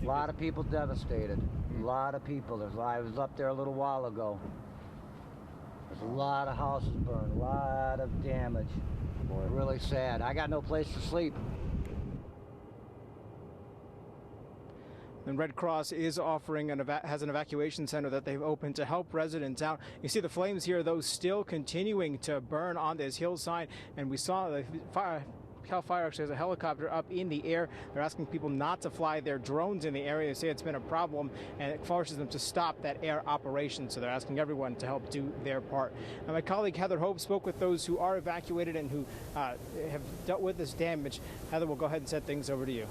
A lot of people devastated. A lot of people. I was up there a little while ago. There's a lot of houses burned, a lot of damage. Boy, really sad. I got no place to sleep. And Red Cross is offering has an evacuation center that they've opened to help residents out. You see the flames here, though, still continuing to burn on this hillside. And we saw the Cal Fire actually has a helicopter up in the air. They're asking people not to fly their drones in the area. They say it's been a problem and it forces them to stop that air operation. So they're asking everyone to help do their part. Now, my colleague Heather Hope spoke with those who are evacuated and who have dealt with this damage. Heather, we'll go ahead and set things over to you.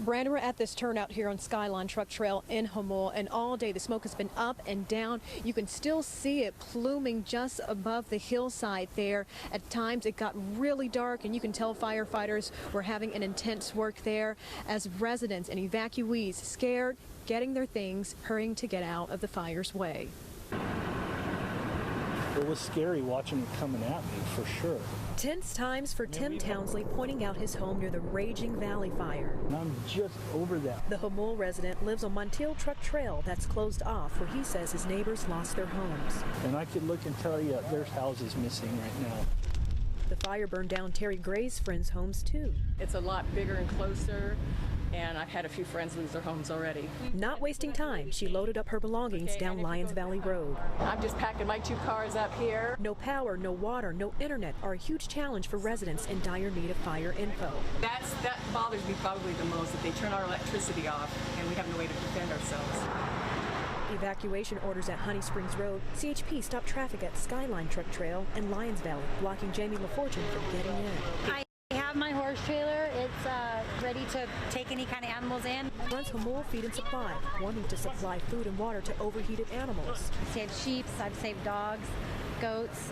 Brandon, we're at this turnout here on Skyline Truck Trail in Hamul, and all day the smoke has been up and down. You can still see it pluming just above the hillside there. At times it got really dark, and you can tell firefighters were having an intense work there as residents and evacuees scared, getting their things, hurrying to get out of the fire's way. It was scary watching it coming at me, for sure. Tense times for Tim Townsley, pointing out his home near the raging Valley Fire. And I'm just over that. The Hamul resident lives on Montiel Truck Trail that's closed off, where he says his neighbors lost their homes. And I could look and tell you there's houses missing right now. The fire burned down Terry Gray's friends' homes, too. It's a lot bigger and closer, and I've had a few friends lose their homes already. Not wasting time, she loaded up her belongings down Lyons Valley Road. I'm just packing my 2 cars up here. No power, no water, no internet are a huge challenge for residents in dire need of fire info. That bothers me probably the most, that they turn our electricity off and we have no way to defend ourselves. Evacuation orders at Honey Springs Road. CHP stopped traffic at Skyline Truck Trail and Lyons Valley, blocking Jamie LaFortune from getting in. I have my horse trailer. It's ready to take any kind of animals in. Runs Hamul Feed and Supply, wanting to supply food and water to overheated animals. I've saved sheep, I've saved dogs, goats.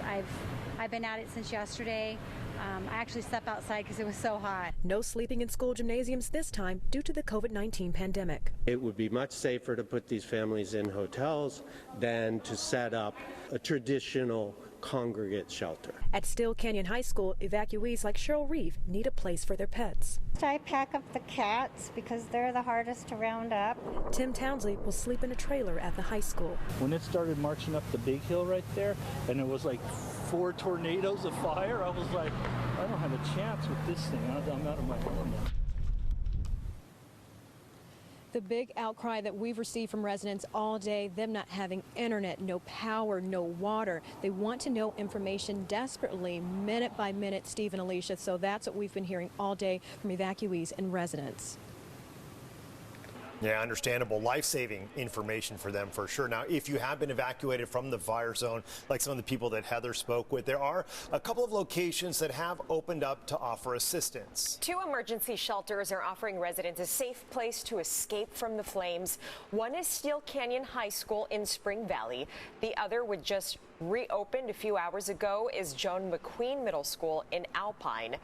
I've been at it since yesterday. I actually slept outside because it was so hot. No sleeping in school gymnasiums this time due to the COVID-19 pandemic. It would be much safer to put these families in hotels than to set up a traditional congregate shelter. At Still Canyon High School, evacuees like Cheryl Reeve need a place for their pets. I pack up the cats because they're the hardest to round up. Tim Townsley will sleep in a trailer at the high school. When it started marching up the big hill right there, and it was like 4 tornadoes of fire, I was like, I don't have a chance with this thing. I'm out of my element. The big outcry that we've received from residents all day, them not having internet, no power, no water. They want to know information desperately, minute by minute, Steve and Alicia. So that's what we've been hearing all day from evacuees and residents. Yeah, understandable, life-saving information for them for sure. Now, if you have been evacuated from the fire zone, like some of the people that Heather spoke with, there are a couple of locations that have opened up to offer assistance. 2 emergency shelters are offering residents a safe place to escape from the flames. One is Steel Canyon High School in Spring Valley. The other, which just reopened a few hours ago, is Joan McQueen Middle School in Alpine.